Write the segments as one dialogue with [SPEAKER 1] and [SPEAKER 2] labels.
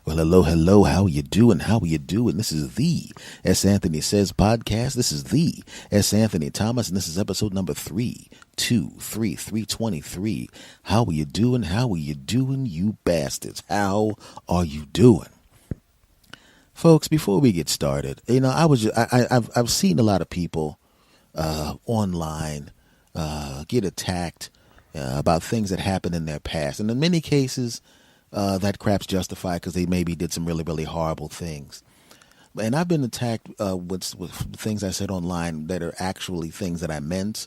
[SPEAKER 1] Well, hello, hello. How you doing? How you doing? This is the S. Anthony Says podcast. This is the S. Anthony Thomas, and this is episode number 323. How are you doing? How are you doing, you bastards? How are you doing? Folks, before we get started, I've seen a lot of people online get attacked about things that happened in their past, and in many cases, that crap's justified because they maybe did some really, really horrible things. And I've been attacked with things I said online that are actually things that I meant,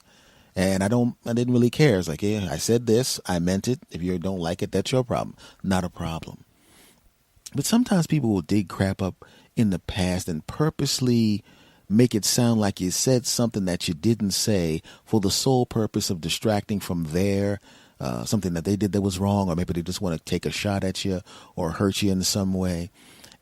[SPEAKER 1] and I didn't really care. It's like, yeah, I said this, I meant it. If you don't like it, that's your problem, not a problem. But sometimes people will dig crap up in the past and purposely make it sound like you said something that you didn't say for the sole purpose of distracting from something that they did that was wrong, or maybe they just want to take a shot at you or hurt you in some way.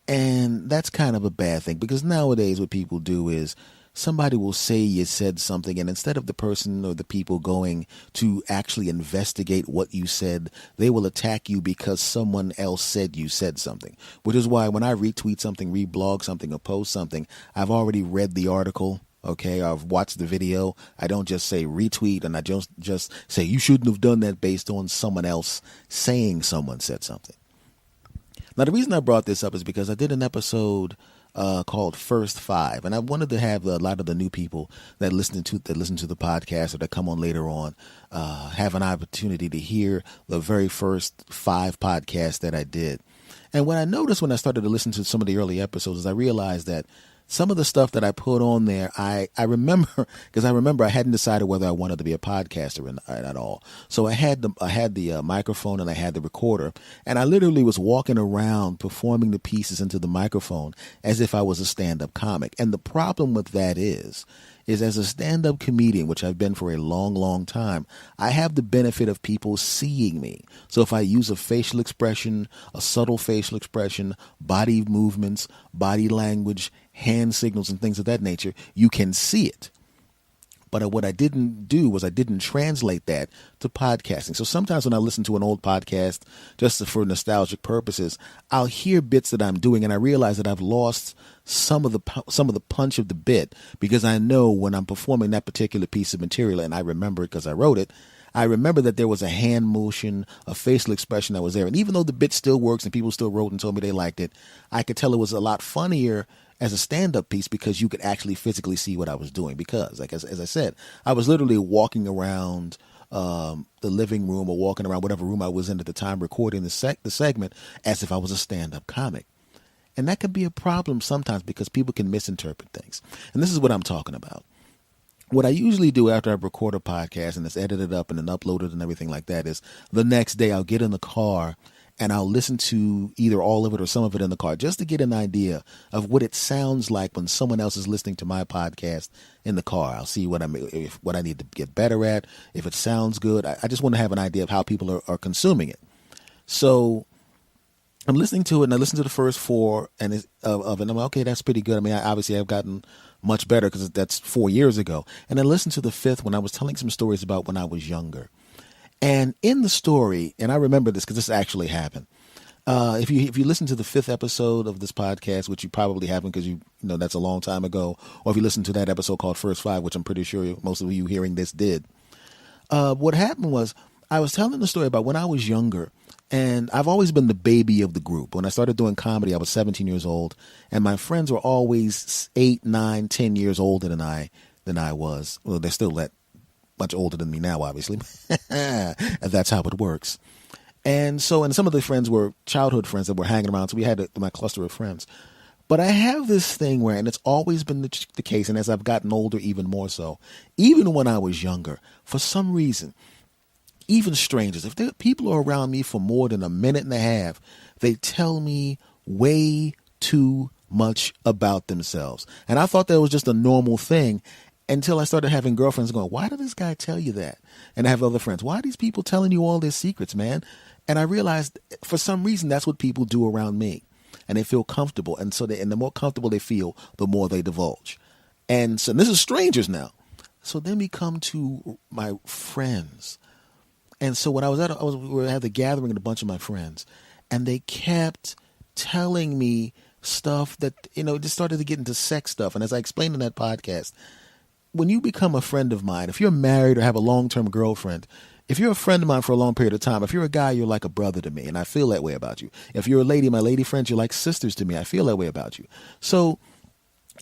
[SPEAKER 1] And that's kind of a bad thing, because nowadays what people do is somebody will say you said something, and instead of the person or the people going to actually investigate what you said, they will attack you because someone else said you said something. Which is why when I retweet something, reblog something, or post something, I've already read the article. Okay, I've watched the video. I don't just say retweet, and I just say you shouldn't have done that based on someone else saying someone said something. Now, the reason I brought this up is because I did an episode called First Five, and I wanted to have a lot of the new people that listen to the podcast or that come on later on have an opportunity to hear the very first 5 podcasts that I did. And what I noticed when I started to listen to some of the early episodes is I realized that some of the stuff that I put on there, I remember, because I remember I hadn't decided whether I wanted to be a podcaster at all. So I had the microphone and I had the recorder, and I literally was walking around performing the pieces into the microphone as if I was a stand-up comic. And the problem with that is as a stand-up comedian, which I've been for a long, long time, I have the benefit of people seeing me. So if I use a facial expression, a subtle facial expression, body movements, body language, hand signals, and things of that nature, you can see it. But what I didn't do was I didn't translate that to podcasting. So sometimes when I listen to an old podcast, just for nostalgic purposes, I'll hear bits that I'm doing, and I realize that I've lost some of the punch of the bit, because I know when I'm performing that particular piece of material, and I remember it because I wrote it, I remember that there was a hand motion, a facial expression that was there. And even though the bit still works and people still wrote and told me they liked it, I could tell it was a lot funnier as a stand-up piece because you could actually physically see what I was doing. Because, like as I said, I was literally walking around the living room or walking around whatever room I was in at the time recording the segment as if I was a stand-up comic. And that could be a problem sometimes because people can misinterpret things. And this is what I'm talking about. What I usually do after I record a podcast and it's edited up and then uploaded and everything like that is the next day I'll get in the car and I'll listen to either all of it or some of it in the car just to get an idea of what it sounds like when someone else is listening to my podcast in the car. I'll see what I need to get better at, if it sounds good. I just want to have an idea of how people are consuming it. So I'm listening to it, and I listened to the first 4 of it, and I'm like, okay, that's pretty good. I mean, obviously I've gotten much better because that's 4 years ago. And I listened to the 5th when I was telling some stories about when I was younger. And in the story, and I remember this because this actually happened. If you listen to the 5th episode of this podcast, which you probably haven't because you know that's a long time ago, or if you listen to that episode called First Five, which I'm pretty sure most of you hearing this did, what happened was I was telling the story about when I was younger. And I've always been the baby of the group. When I started doing comedy, I was 17 years old, and my friends were always 8, 9, 10 years older than I was. Well, they're still that much older than me now, obviously. And that's how it works. And some of the friends were childhood friends that were hanging around, so we had my cluster of friends. But I have this thing where, and it's always been the case, and as I've gotten older, even more so, even when I was younger, for some reason, even strangers, if people are around me for more than a minute and a half, they tell me way too much about themselves. And I thought that was just a normal thing until I started having girlfriends going, why did this guy tell you that? And I have other friends, why are these people telling you all their secrets, man? And I realized for some reason that's what people do around me. And they feel comfortable. And so the more comfortable they feel, the more they divulge. And so this is strangers now. So then we come to my friends. And so when we had the gathering with a bunch of my friends, and they kept telling me stuff that, it just started to get into sex stuff. And as I explained in that podcast, when you become a friend of mine, if you're married or have a long-term girlfriend, if you're a friend of mine for a long period of time, if you're a guy, you're like a brother to me, and I feel that way about you. If you're a lady, my lady friends, you're like sisters to me. I feel that way about you. So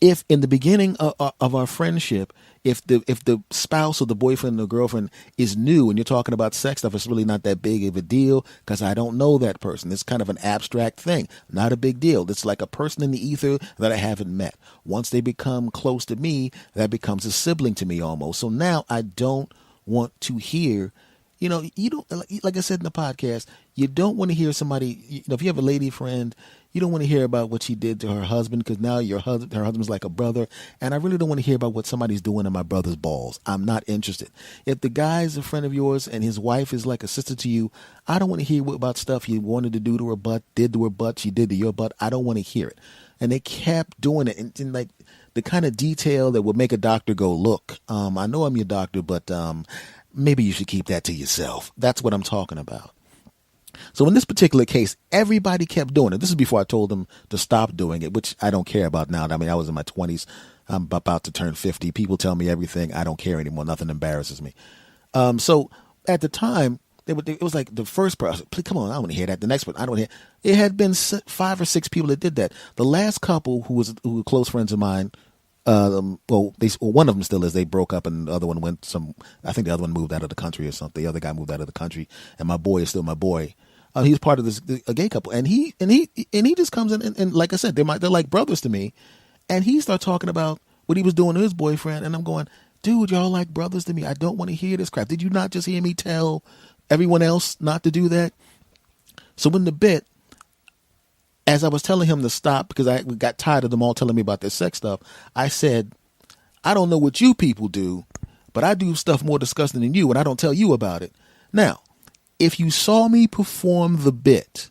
[SPEAKER 1] if in the beginning of our friendship, if the spouse or the boyfriend or girlfriend is new and you're talking about sex stuff, it's really not that big of a deal because I don't know that person. It's kind of an abstract thing, not a big deal. It's like a person in the ether that I haven't met. Once they become close to me, that becomes a sibling to me almost. So now I don't want to hear, you don't, like I said in the podcast, you don't want to hear somebody, if you have a lady friend, you don't want to hear about what she did to her husband because now her husband's like a brother. And I really don't want to hear about what somebody's doing to my brother's balls. I'm not interested. If the guy's a friend of yours and his wife is like a sister to you, I don't want to hear about stuff you wanted to do to her butt, did to her butt, she did to your butt. I don't want to hear it. And they kept doing it. And like the kind of detail that would make a doctor go, look, I know I'm your doctor, but maybe you should keep that to yourself. That's what I'm talking about. So in this particular case, everybody kept doing it. This is before I told them to stop doing it, which I don't care about now. I mean, I was in my 20s. I'm about to turn 50. People tell me everything. I don't care anymore. Nothing embarrasses me. So at the time, it was like the first person. Please, come on, I don't want to hear that. The next one, I don't want to hear. It had been 5 or 6 people that did that. The last couple who were close friends of mine, one of them still is. They broke up, and the other one went I think the other one moved out of the country or something. The other guy moved out of the country, and my boy is still my boy. He's part of a gay couple, and he just comes in and like I said, they're like brothers to me, and he started talking about what he was doing to his boyfriend, and I'm going, dude, y'all like brothers to me. I don't want to hear this crap. Did you not just hear me tell everyone else not to do that? So in the bit, as I was telling him to stop because I got tired of them all telling me about their sex stuff, I said, I don't know what you people do, but I do stuff more disgusting than you, and I don't tell you about it. Now, if you saw me perform the bit,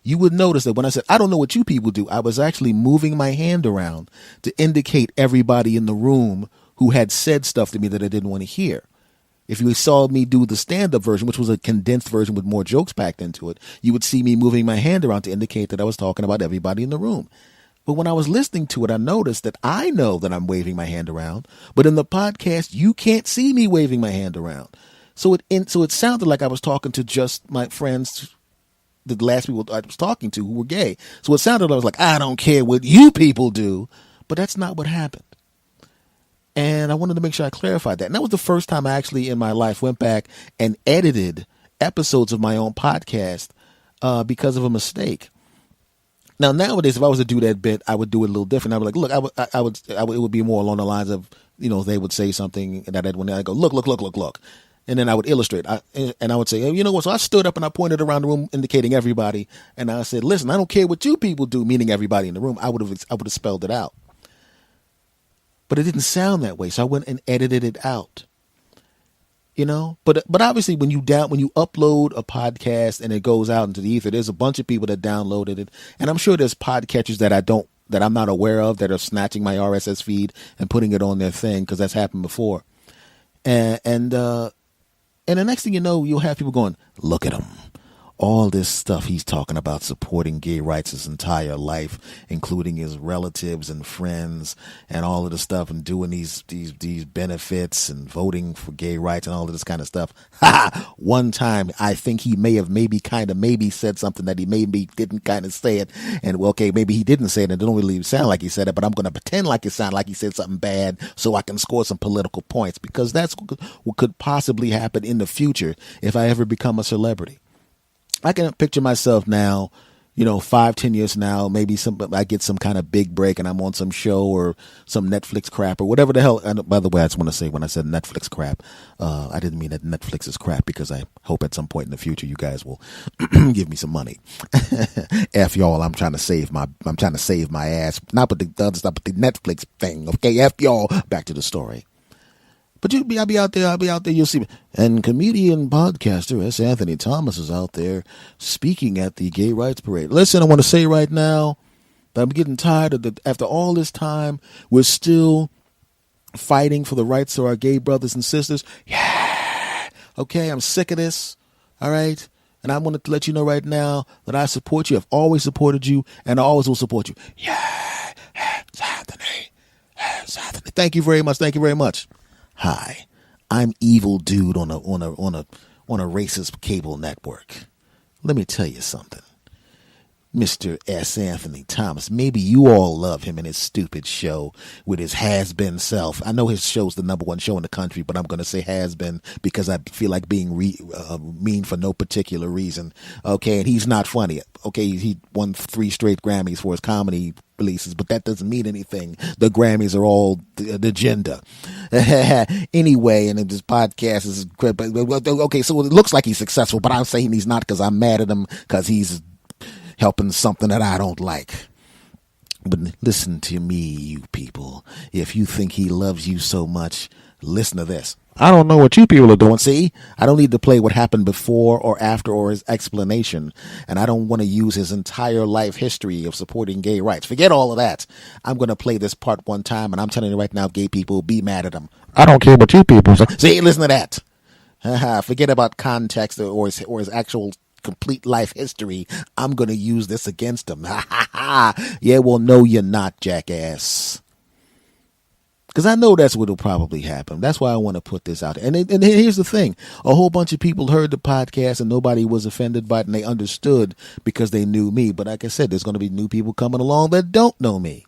[SPEAKER 1] you would notice that when I said, I don't know what you people do, I was actually moving my hand around to indicate everybody in the room who had said stuff to me that I didn't want to hear. If you saw me do the stand-up version, which was a condensed version with more jokes packed into it, you would see me moving my hand around to indicate that I was talking about everybody in the room. But when I was listening to it, I noticed that I know that I'm waving my hand around, but in the podcast, you can't see me waving my hand around. So it sounded like I was talking to just my friends, the last people I was talking to who were gay. So it sounded like I was like, I don't care what you people do, but that's not what happened. And I wanted to make sure I clarified that. And that was the first time I actually in my life went back and edited episodes of my own podcast because of a mistake. Now, nowadays, if I was to do that bit, I would do it a little different. I would like, look, it would be more along the lines of, they would say something that I'd go, look. And then I would illustrate. And I would say, you know what? So I stood up and I pointed around the room, indicating everybody. And I said, listen, I don't care what you people do, meaning everybody in the room. I would have spelled it out. But it didn't sound that way. So I went and edited it out. But obviously when you upload a podcast and it goes out into the ether, there's a bunch of people that downloaded it. And I'm sure there's podcatchers that I'm not aware of that are snatching my RSS feed and putting it on their thing because that's happened before. And the next thing you know, you'll have people going, look at him. All this stuff he's talking about supporting gay rights his entire life, including his relatives and friends and all of the stuff and doing these benefits and voting for gay rights and all of this kind of stuff. One time I think he may have maybe said something that he maybe didn't kind of say it. And maybe he didn't say it and it don't really sound like he said it, but I'm going to pretend like it sounded like he said something bad so I can score some political points because that's what could possibly happen in the future if I ever become a celebrity. I can picture myself now, 5-10 years from now, maybe I get some kind of big break and I'm on some show or some Netflix crap or whatever the hell. And by the way, I just want to say when I said Netflix crap, I didn't mean that Netflix is crap because I hope at some point in the future you guys will give me some money. F y'all, I'm trying to save my ass. Not with the other stuff, but the Netflix thing. Okay, F y'all. Back to the story. But I'll be out there, you'll see me. And comedian podcaster S. Anthony Thomas is out there speaking at the Gay Rights Parade. Listen, I want to say right now that I'm getting tired of after all this time, we're still fighting for the rights of our gay brothers and sisters. Yeah. Okay, I'm sick of this. All right. And I wanted to let you know right now that I support you. I've always supported you, and I always will support you. Yeah, Anthony. Yes, Anthony. Thank you very much. Thank you very much. Hi, I'm Evil Dude on a racist cable network. Let me tell you something. Mr. S. Anthony Thomas. Maybe you all love him and his stupid show with his has-been self. I know his show's the #1 show in the country, but I'm going to say has-been because I feel like being mean for no particular reason. Okay, and he's not funny. Okay, he won 3 straight Grammys for his comedy releases, but that doesn't mean anything. The Grammys are all the agenda. Anyway, and this podcast is... Okay, so it looks like he's successful, but I'm saying he's not because I'm mad at him because he's helping something that I don't like. But listen to me, you people. If you think he loves you so much, listen to this. I don't know what you people are doing. See, I don't need to play what happened before or after or his explanation. And I don't want to use his entire life history of supporting gay rights. Forget all of that. I'm going to play this part one time, and I'm telling you right now, gay people, be mad at him. I don't care what you people say. See, listen to that. Forget about context or his actual complete life history. I'm going to use this against him. Yeah, well, no, you're not, jackass. Because I know that's what will probably happen. That's why I want to put this out. And here's the thing. A whole bunch of people heard the podcast and nobody was offended by it and they understood because they knew me. But like I said, there's going to be new people coming along that don't know me.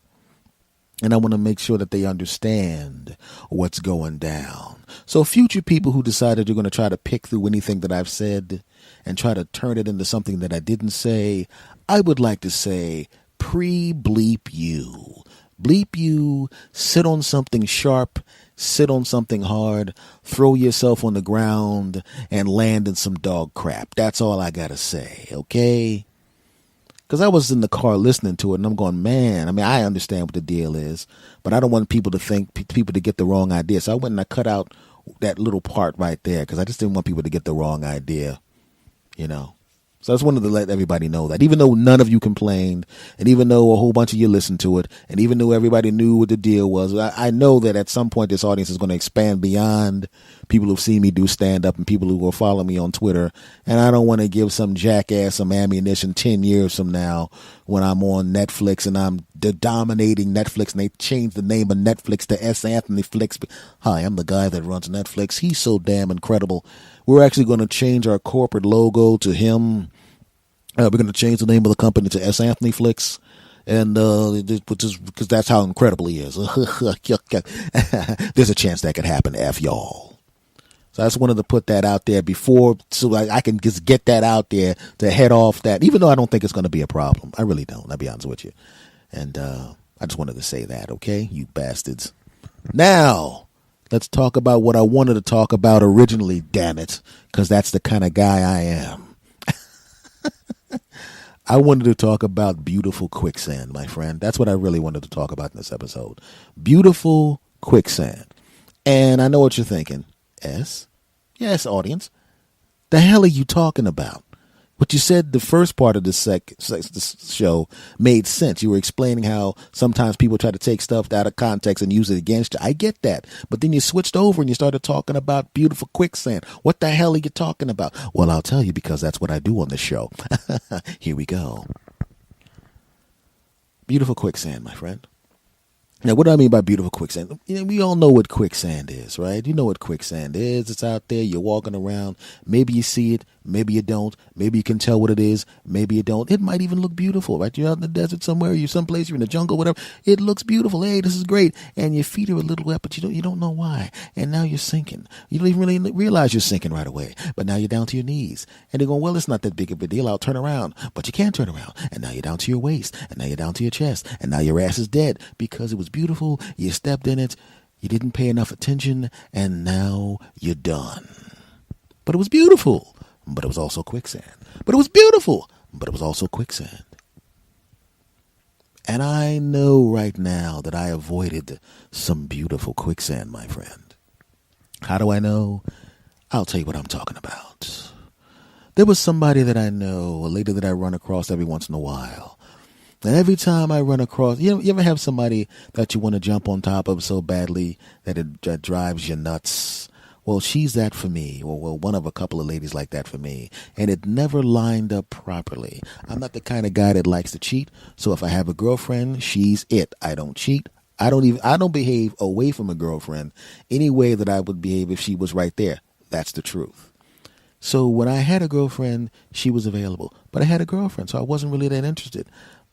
[SPEAKER 1] And I want to make sure that they understand what's going down. So future people who decided you're going to try to pick through anything that I've said and try to turn it into something that I didn't say, I would like to say, pre-bleep you. Bleep you, sit on something sharp, sit on something hard, throw yourself on the ground, and land in some dog crap. That's all I got to say, okay? Because I was in the car listening to it, and I'm going, man, I mean, I understand what the deal is, but I don't want people to get the wrong idea. So I went and I cut out that little part right there because I just didn't want people to get the wrong idea, you know. So I just wanted to let everybody know that even though none of you complained and even though a whole bunch of you listened to it and even though everybody knew what the deal was, I know that at some point this audience is going to expand beyond people who've seen me do stand-up and people who will follow me on Twitter. And I don't want to give some jackass some ammunition 10 years from now when I'm on Netflix and I'm dominating Netflix and they changed the name of Netflix to S. Anthony Flix. Hi, I'm the guy that runs Netflix. He's so damn incredible. We're actually going to change our corporate logo to him. We're going to change the name of the company to S. Anthony Flix. And because that's how incredible he is. There's a chance that could happen, F y'all. So I just wanted to put that out there before so I can just get that out there to head off that, even though I don't think it's going to be a problem. I really don't. I'll be honest with you. And I just wanted to say that, okay, you bastards. Now, let's talk about what I wanted to talk about originally, damn it, because that's the kind of guy I am. I wanted to talk about beautiful quicksand, my friend. That's what I really wanted to talk about in this episode. Beautiful quicksand. And I know what you're thinking. Yes, audience. The hell are you talking about? What you said the first part of this show made sense. You were explaining how sometimes people try to take stuff out of context and use it against you. I get that. But then you switched over and you started talking about beautiful quicksand. What the hell are you talking about? Well, I'll tell you because that's what I do on this show. Here we go. Beautiful quicksand, my friend. Now, what do I mean by beautiful quicksand? You know, we all know what quicksand is, right? You know what quicksand is. It's out there. You're walking around. Maybe you see it. Maybe you don't. Maybe you can tell what it is. Maybe you don't. It might even look beautiful, right? You're out in the desert somewhere. You're someplace. You're in the jungle, whatever. It looks beautiful. Hey, this is great. And your feet are a little wet, but you don't know why. And now you're sinking. You don't even really realize you're sinking right away. But now you're down to your knees. And they're going, well, it's not that big of a deal. I'll turn around. But you can't turn around. And now you're down to your waist. And now you're down to your chest. And now your ass is dead because it was beautiful. You stepped in it. You didn't pay enough attention. And now you're done. But it was beautiful. But it was also quicksand. But it was beautiful. But it was also quicksand. And I know right now that I avoided some beautiful quicksand, my friend. How do I know? I'll tell you what I'm talking about. There was somebody that I know, a lady that I run across every once in a while. And every time I run across, you ever have somebody that you want to jump on top of so badly that it drives you nuts? Well, she's that for me, or well, one of a couple of ladies like that for me, and it never lined up properly. I'm not the kind of guy that likes to cheat, so if I have a girlfriend, she's it. I don't cheat. I don't behave away from a girlfriend any way that I would behave if she was right there. That's the truth. So when I had a girlfriend, she was available, but I had a girlfriend, so I wasn't really that interested.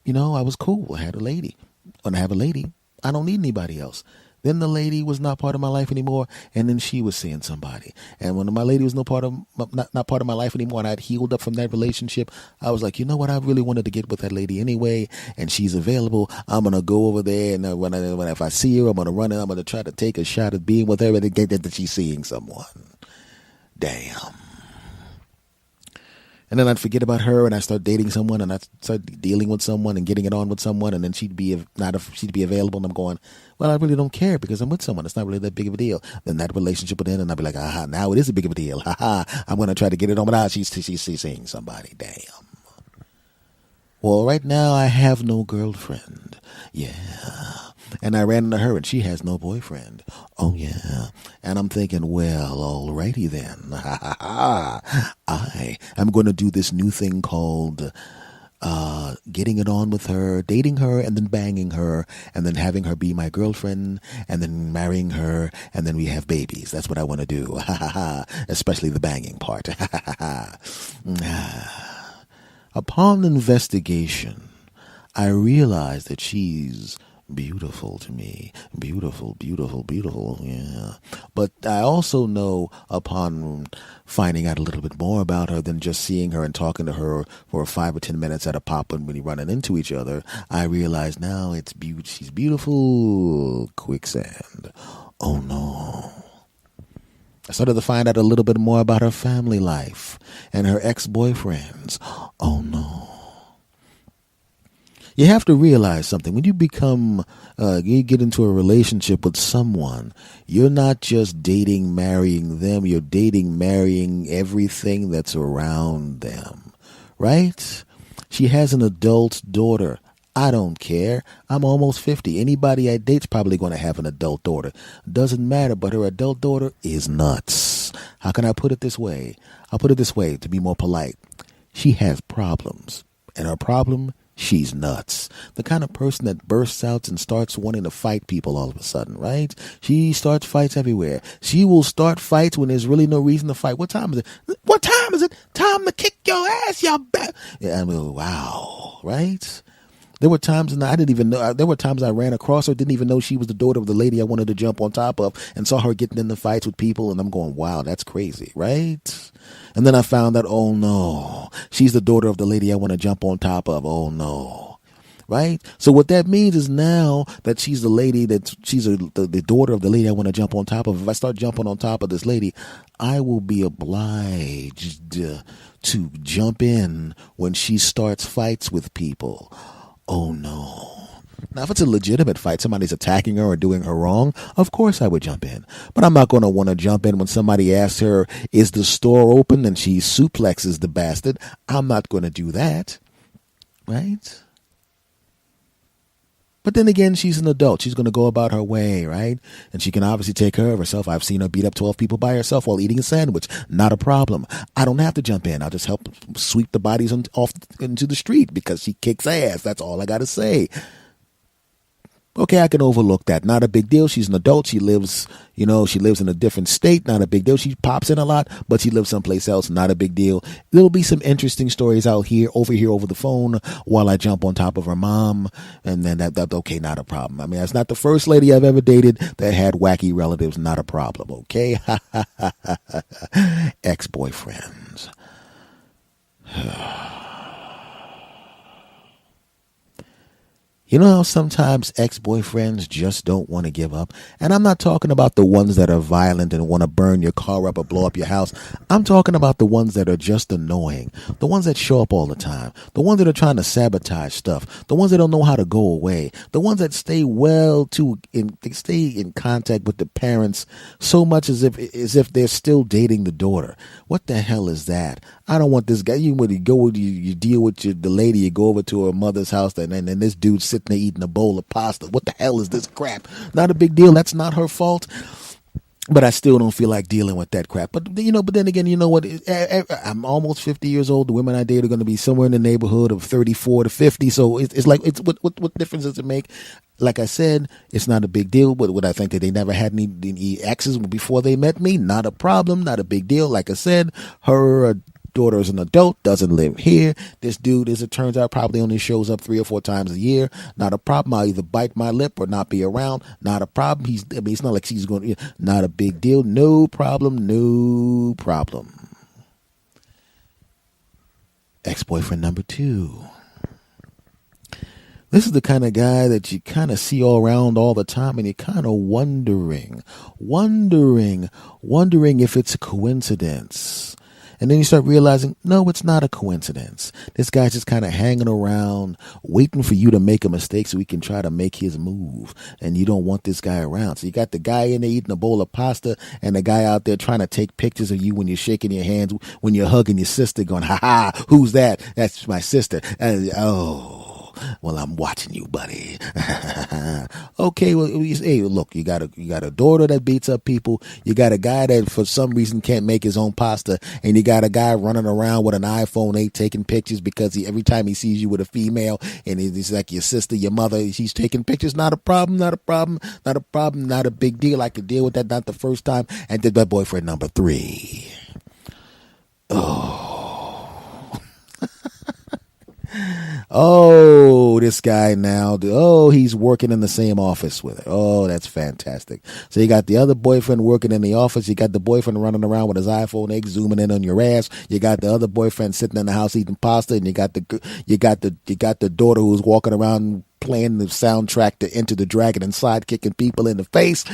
[SPEAKER 1] I was cool. I had a lady. When I have a lady, I don't need anybody else. Then the lady was not part of my life anymore, and then she was seeing somebody. And when my lady was not part of my life anymore, and I'd healed up from that relationship, I was like, you know what? I really wanted to get with that lady anyway, and she's available. I'm gonna go over there, and if I see her, I'm gonna run in. I'm gonna try to take a shot at being with her, and get that she's seeing someone. Damn. And then I'd forget about her, and I start dating someone, and I start dealing with someone and getting it on with someone, and then she'd be available, and I'm going, well, I really don't care because I'm with someone. It's not really that big of a deal. Then that relationship would end, and I'd be like, aha, now it is a big of a deal. I'm going to try to get it on, but now she's seeing somebody. Damn. Well, right now I have no girlfriend. Yeah. And I ran into her, and she has no boyfriend. Oh, yeah. And I'm thinking, well, alrighty then. I am going to do this new thing called getting it on with her, dating her, and then banging her, and then having her be my girlfriend, and then marrying her, and then we have babies. That's what I want to do. Especially the banging part. Upon investigation, I realized that she's beautiful to me. Beautiful, beautiful, beautiful, yeah. But I also know upon finding out a little bit more about her than just seeing her and talking to her for 5 or 10 minutes at a pop when we're running into each other, I realize now she's beautiful. Quicksand. Oh no. I started to find out a little bit more about her family life and her ex-boyfriends. Oh no. You have to realize something. When you you get into a relationship with someone, you're not just dating, marrying them. You're dating, marrying everything that's around them, right? She has an adult daughter. I don't care. I'm almost 50. Anybody I date's probably going to have an adult daughter. Doesn't matter, but her adult daughter is nuts. How can I put it this way? I'll put it this way to be more polite. She has problems, and her problem, she's nuts. The kind of person that bursts out and starts wanting to fight people all of a sudden, right? She starts fights everywhere. She will start fights when there's really no reason to fight. What time is it? What time is it? Time to kick your ass, y'all back. Yeah, I mean, wow, right? There were times I didn't even know. There were times I ran across her, didn't even know she was the daughter of the lady I wanted to jump on top of, and saw her getting in the fights with people, and I'm going, wow, that's crazy, right? And then I found out, oh no, she's the daughter of the lady I want to jump on top of. Oh no, right? So what that means is now that she's the lady she's the daughter of the lady I want to jump on top of. If I start jumping on top of this lady, I will be obliged to jump in when she starts fights with people. Oh no. Now, if it's a legitimate fight, somebody's attacking her or doing her wrong, of course I would jump in. But I'm not going to want to jump in when somebody asks her, is the store open? And she suplexes the bastard. I'm not going to do that. Right? But then again, she's an adult. She's going to go about her way, right? And she can obviously take care of herself. I've seen her beat up 12 people by herself while eating a sandwich. Not a problem. I don't have to jump in. I'll just help sweep the bodies off into the street because she kicks ass. That's all I got to say. Okay, I can overlook that. Not a big deal. She's an adult. She lives in a different state. Not a big deal. She pops in a lot, but she lives someplace else. Not a big deal. There'll be some interesting stories over the phone while I jump on top of her mom. And then that's okay. Not a problem. I mean, that's not the first lady I've ever dated that had wacky relatives. Not a problem. Okay. Ex-boyfriends. You know how sometimes ex-boyfriends just don't want to give up? And I'm not talking about the ones that are violent and want to burn your car up or blow up your house. I'm talking about the ones that are just annoying. The ones that show up all the time. The ones that are trying to sabotage stuff. The ones that don't know how to go away. The ones that stay in contact with the parents so much as if they're still dating the daughter. What the hell is that? I don't want this guy. You deal with the lady, you go over to her mother's house, and this dude's sitting there eating a bowl of pasta. What the hell is this crap? Not a big deal. That's not her fault. But I still don't feel like dealing with that crap. But but then again, you know what? I'm almost 50 years old. The women I date are going to be somewhere in the neighborhood of 34 to 50. So it's like, what difference does it make? Like I said, it's not a big deal. But would I think that they never had any exes before they met me? Not a problem. Not a big deal. Like I said, her daughter is an adult, doesn't live here. This dude, as it turns out, probably only shows up 3 or 4 times a year. Not a problem. I'll either bite my lip or not be around. Not a problem. It's not like she's going to, not a big deal. No problem. No problem. Ex-boyfriend number 2. This is the kind of guy that you kind of see all around all the time, and you're kind of wondering if it's a coincidence. And then you start realizing, no, it's not a coincidence. This guy's just kind of hanging around, waiting for you to make a mistake so he can try to make his move. And you don't want this guy around. So you got the guy in there eating a bowl of pasta and the guy out there trying to take pictures of you when you're shaking your hands, when you're hugging your sister, going, ha ha, who's that? That's my sister. Well, I'm watching you, buddy. Okay, well, hey, look, you got a daughter that beats up people. You got a guy that for some reason can't make his own pasta, and you got a guy running around with an iPhone 8 taking pictures because every time he sees you with a female, and he's like your sister, your mother, she's taking pictures. Not a problem. Not a big deal. I could deal with that. Not the first time. And did my boyfriend number 3. Oh, this guy now. Oh, he's working in the same office with her. Oh, that's fantastic. So you got the other boyfriend working in the office. You got the boyfriend running around with his iPhone 8 zooming in on your ass. You got the other boyfriend sitting in the house eating pasta, and you got the daughter who's walking around playing the soundtrack to Enter the Dragon and side kicking people in the face.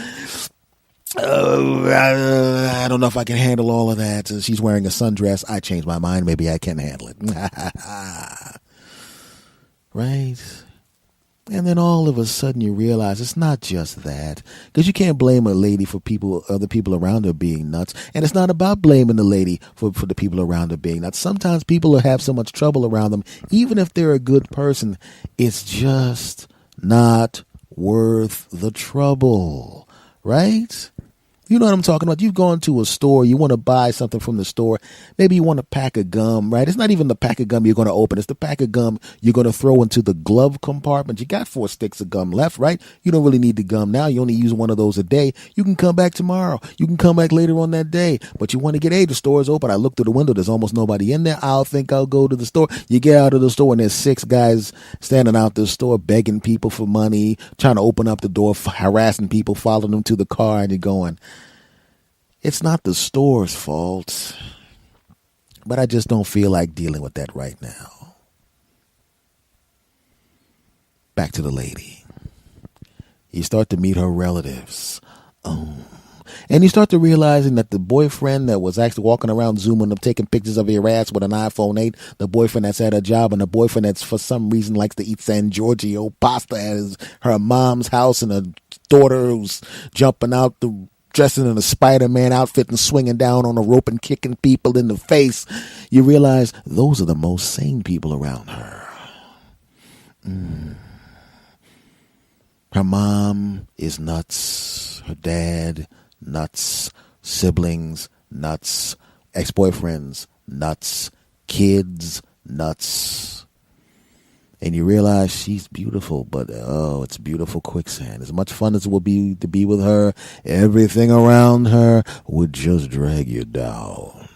[SPEAKER 1] I don't know if I can handle all of that. She's wearing a sundress. I changed my mind. Maybe I can handle it. Right? And then all of a sudden you realize it's not just that. Because you can't blame a lady for other people around her being nuts. And it's not about blaming the lady for the people around her being nuts. Sometimes people have so much trouble around them, even if they're a good person, it's just not worth the trouble. Right? You know what I'm talking about? You've gone to a store. You want to buy something from the store. Maybe you want a pack of gum, right? It's not even the pack of gum you're going to open. It's the pack of gum you're going to throw into the glove compartment. You got 4 sticks of gum left, right? You don't really need the gum now. You only use one of those a day. You can come back tomorrow. You can come back later on that day. But you want to get, hey, the store is open. I look through the window. There's almost nobody in there. I'll go to the store. You get out of the store and there's 6 guys standing out the store begging people for money, trying to open up the door, harassing people, following them to the car, and you're going, it's not the store's fault, but I just don't feel like dealing with that right now. Back to the lady. You start to meet her relatives. And you start to realizing that the boyfriend that was actually walking around zooming up, taking pictures of your ass with an iPhone 8, the boyfriend that's at a job, and the boyfriend that's for some reason likes to eat San Giorgio pasta at her mom's house, and a daughter who's jumping out dressing in a Spider-Man outfit and swinging down on a rope and kicking people in the face. You realize those are the most sane people around her. Her mom is nuts. Her dad, nuts. Siblings, nuts. Ex-boyfriends, nuts. Kids, nuts. And you realize she's beautiful, but it's beautiful quicksand. As much fun as it would be to be with her, everything around her would just drag you down.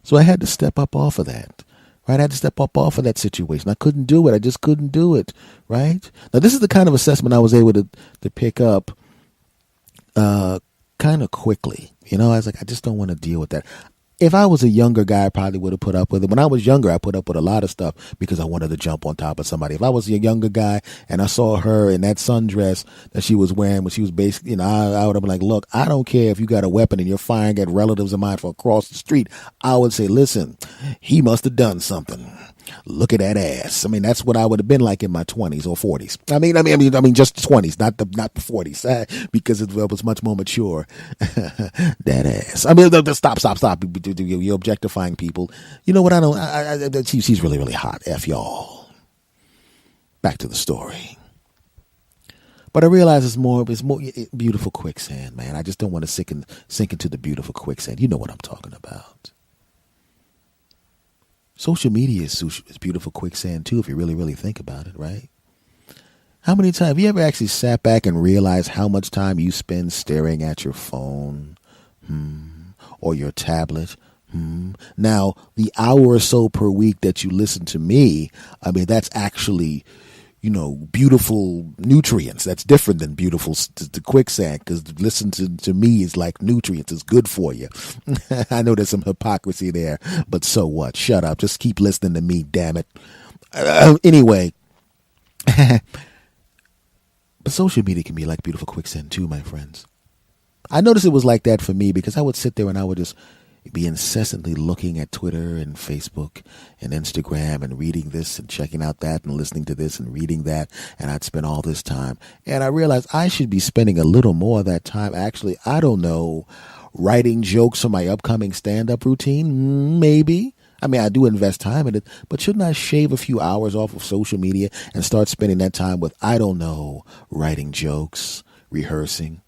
[SPEAKER 1] So I had to step up off of that. Right? I had to step up off of that situation. I couldn't do it. I just couldn't do it. Right? Now, this is the kind of assessment I was able to pick up kind of quickly. I was like, I just don't want to deal with that. If I was a younger guy, I probably would have put up with it. When I was younger, I put up with a lot of stuff because I wanted to jump on top of somebody. If I was a younger guy and I saw her in that sundress that she was wearing when she was basically, I would have been like, look, I don't care if you got a weapon and you're firing at relatives of mine from across the street. I would say, listen, he must have done something. Look at that ass. I mean, that's what I would have been like in my 20s or 40s. I mean, just 20s, not the 40s, because it was much more mature. That ass. I mean, stop. You're objectifying people. You know what? She's really, really hot. F y'all. Back to the story. But I realize it's more beautiful quicksand, man. I just don't want to sink into the beautiful quicksand. You know what I'm talking about. Social media is beautiful quicksand too, if you really, really think about it, right? How many times have you ever actually sat back and realized how much time you spend staring at your phone or your tablet? Now, the hour or so per week that you listen to me, I mean, that's actually, beautiful nutrients. That's different than beautiful to quicksand, because listen to me is like nutrients. It's good for you. I know there's some hypocrisy there, but so what? Shut up. Just keep listening to me, damn it. Anyway. But social media can be like beautiful quicksand too, my friends. I noticed it was like that for me because I would sit there and I would just be incessantly looking at Twitter and Facebook and Instagram and reading this and checking out that and listening to this and reading that. And I'd spend all this time. And I realized I should be spending a little more of that time. Actually, I don't know, writing jokes for my upcoming stand-up routine. Maybe. I mean, I do invest time in it, but shouldn't I shave a few hours off of social media and start spending that time with, I don't know, writing jokes, rehearsing?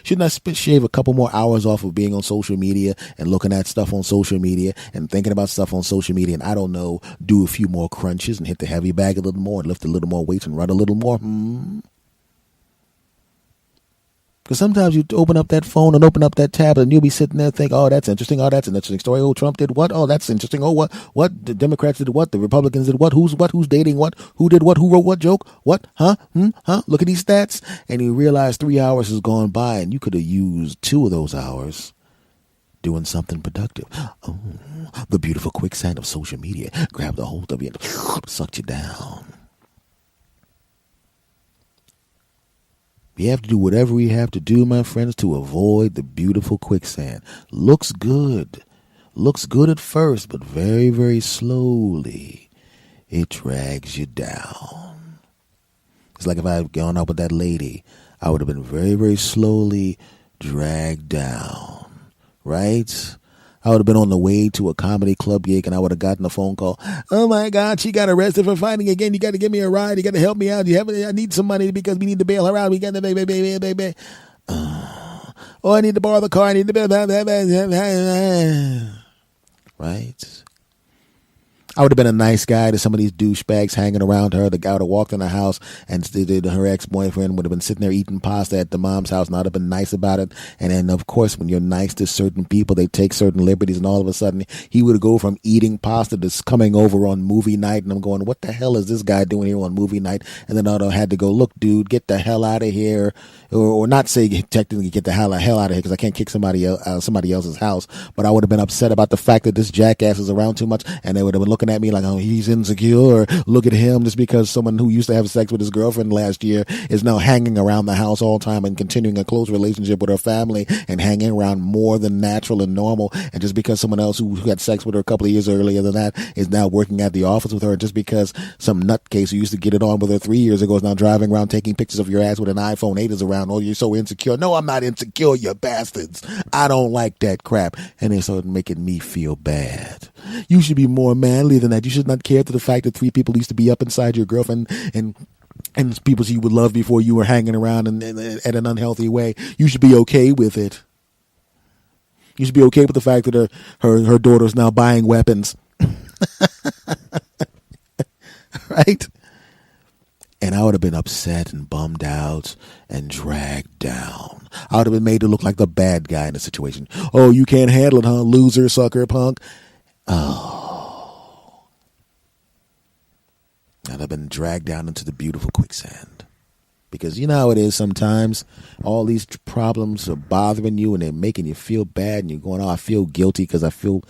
[SPEAKER 1] Shouldn't I shave a couple more hours off of being on social media and looking at stuff on social media and thinking about stuff on social media and, I don't know, do a few more crunches and hit the heavy bag a little more and lift a little more weights and run a little more? Because sometimes you open up that phone and open up that tablet and you'll be sitting there and think, oh, that's interesting. Oh, that's an interesting story. Oh, Trump did what? Oh, that's interesting. Oh, what? The Democrats did what? The Republicans did what? Who's dating what? Who did what? Who wrote what joke? What? Huh? Look at these stats. And you realize 3 hours has gone by and you could have used 2 of those hours doing something productive. Oh, the beautiful quicksand of social media grabbed a hold of you and sucked you down. We have to do whatever we have to do, my friends, to avoid the beautiful quicksand. Looks good. Looks good at first, but very, very slowly, it drags you down. It's like if I had gone out with that lady, I would have been very, very slowly dragged down, right? I would have been on the way to a comedy club gig and I would have gotten a phone call. Oh my God, she got arrested for fighting again. You got to give me a ride. You got to help me out. I need some money because we need to bail her out. We got to baby. Oh, I need to borrow the car. I need to right. I would have been a nice guy to some of these douchebags hanging around her. The guy would have walked in the house and her ex-boyfriend would have been sitting there eating pasta at the mom's house and I'd have been nice about it. And then, of course, when you're nice to certain people, they take certain liberties and all of a sudden he would go from eating pasta to coming over on movie night. And I'm going, what the hell is this guy doing here on movie night? And then I had to go, look, dude, get the hell out of here. Or not say technically get the hell out of here because I can't kick somebody else's house. But I would have been upset about the fact that this jackass is around too much and they would have been looking at me like, oh, he's insecure. Look at him, just because someone who used to have sex with his girlfriend last year is now hanging around the house all the time and continuing a close relationship with her family and hanging around more than natural and normal. And just because someone else who had sex with her a couple of years earlier than that is now working at the office with her, just because some nutcase who used to get it on with her 3 years ago is now driving around taking pictures of your ass with an iPhone 8 is around. Oh, you're so insecure. No, I'm not insecure, you bastards. I don't like that crap. And they started making me feel bad. You should be more manly than that. You should not care to the fact that 3 people used to be up inside your girlfriend and people you would love before you were hanging around and at an unhealthy way. You should be okay with it. You should be okay with the fact that her daughter's now buying weapons. Right? And I would have been upset and bummed out and dragged down. I would have been made to look like the bad guy in the situation. Oh, you can't handle it, huh? Loser, sucker, punk. Oh. I'd have been dragged down into the beautiful quicksand. Because you know how it is sometimes. All these problems are bothering you and they're making you feel bad. And you're going, oh, I feel guilty because I feel...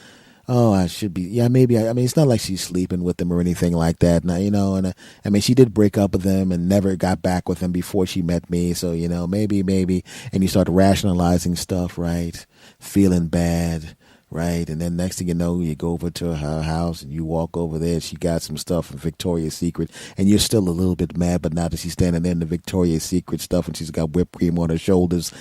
[SPEAKER 1] Oh, I should be. Yeah, maybe. I mean, it's not like she's sleeping with them or anything like that. Now, and I mean, she did break up with him and never got back with him before she met me. So, maybe. And you start rationalizing stuff, right? Feeling bad, right? And then next thing you know, you go over to her house and you walk over there. She got some stuff from Victoria's Secret, and you're still a little bit mad. But now that she's standing there in the Victoria's Secret stuff and she's got whipped cream on her shoulders,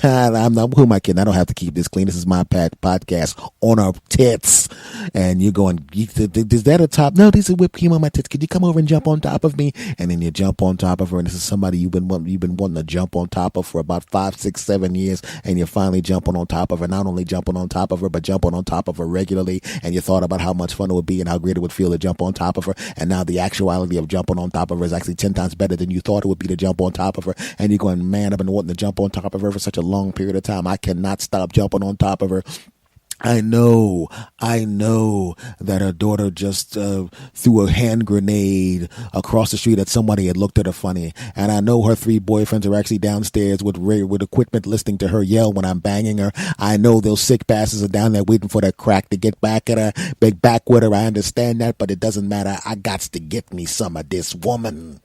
[SPEAKER 1] I'm not, who am I kidding? I don't have to keep this clean. This is my podcast on her tits, and you're going, is that a top? No, these are whipped cream on my tits. Could you come over and jump on top of me? And then you jump on top of her, and this is somebody you've been wanting to jump on top of for about 5, 6, 7 years, and you're finally jumping on top of her. Not only jumping on top of her, but jumping on top of her regularly. And you thought about how much fun it would be and how great it would feel to jump on top of her. And now the actuality of jumping on top of her is actually 10 times better than you thought it would be to jump on top of her. And you're going, man, I've been wanting to jump on top of her for such a long period of time. I cannot stop jumping on top of her. I know that her daughter just threw a hand grenade across the street at somebody and looked at her funny. And I know her 3 boyfriends are actually downstairs with equipment listening to her yell when I'm banging her. I know those sick bastards are down there waiting for that crack to get back at her, back with her. I understand that, but it doesn't matter. I gots to get me some of this woman.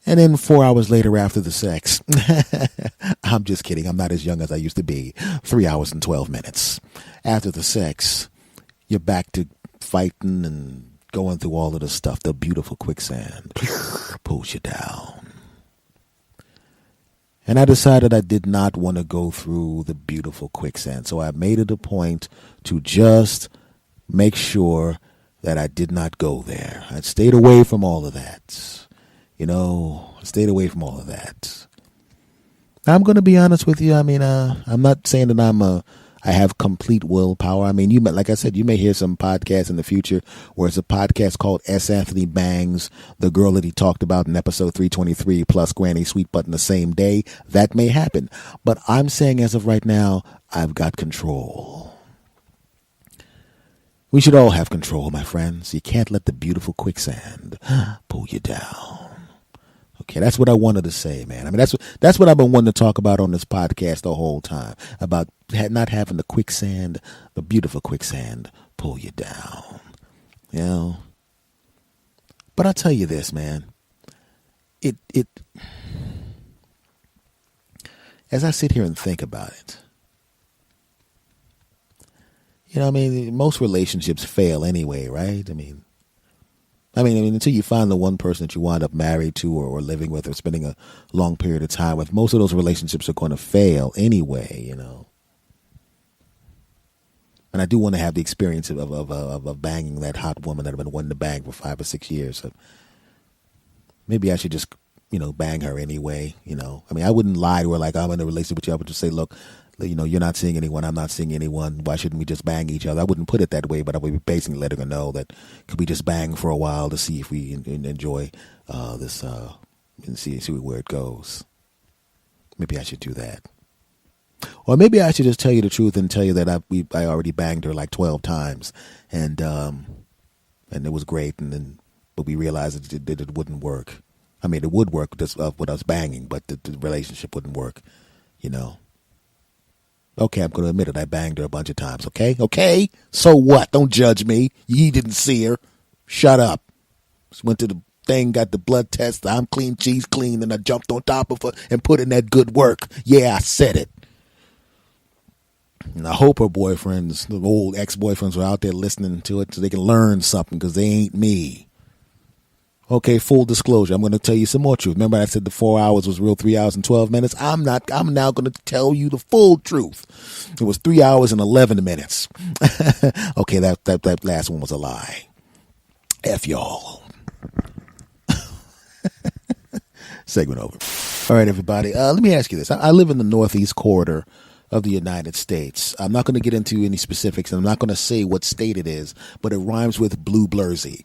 [SPEAKER 1] And then 4 hours later after the sex, I'm just kidding. I'm not as young as I used to be. 3 hours and 12 minutes. After the sex, you're back to fighting and going through all of the stuff. The beautiful quicksand pulls you down. And I decided I did not want to go through the beautiful quicksand. So I made it a point to just make sure that I did not go there. I stayed away from all of that. Stayed away from all of that. I'm going to be honest with you. I mean, I'm not saying that I have complete willpower. I mean, like I said, you may hear some podcasts in the future where it's a podcast called S. Anthony Bangs, the girl that he talked about in episode 323, plus Granny Sweet Button the same day. That may happen. But I'm saying as of right now, I've got control. We should all have control, my friends. You can't let the beautiful quicksand pull you down. Okay, that's what I wanted to say, man. I mean, that's what I've been wanting to talk about on this podcast the whole time, about not having the beautiful quicksand, pull you down. But I'll tell you this, man. It as I sit here and think about it, I mean, most relationships fail anyway, right? I mean, until you find the one person that you wind up married to or living with or spending a long period of time with, most of those relationships are going to fail anyway, And I do want to have the experience of banging that hot woman that I've been wanting to bang for 5 or 6 years. So maybe I should just, bang her anyway, I mean, I wouldn't lie to her like I'm in a relationship with you. I would just say, look, you're not seeing anyone, I'm not seeing anyone. Why shouldn't we just bang each other? I wouldn't put it that way, but I would be basically letting her know that could we just bang for a while to see if we enjoy this and see where it goes. Maybe I should do that. Or maybe I should just tell you the truth and tell you that I already banged her like 12 times and it was great, but we realized that it wouldn't work. I mean, it would work just with us banging, but the relationship wouldn't work, Okay, I'm going to admit it. I banged her a bunch of times, okay? Okay? So what? Don't judge me. You didn't see her. Shut up. Just went to the thing, got the blood test. I'm clean, she's clean, and I jumped on top of her and put in that good work. Yeah, I said it. And I hope her boyfriends, the old ex-boyfriends, are out there listening to it so they can learn something, because they ain't me. Okay, full disclosure. I'm going to tell you some more truth. Remember I said the 4 hours was real 3 hours and 12 minutes? I'm now going to tell you the full truth. It was 3 hours and 11 minutes. Okay, that last one was a lie. F y'all. Segment over. All right, everybody. Let me ask you this. I live in the northeast corridor of the United States. I'm not going to get into any specifics, and I'm not going to say what state it is, but it rhymes with blue blursy.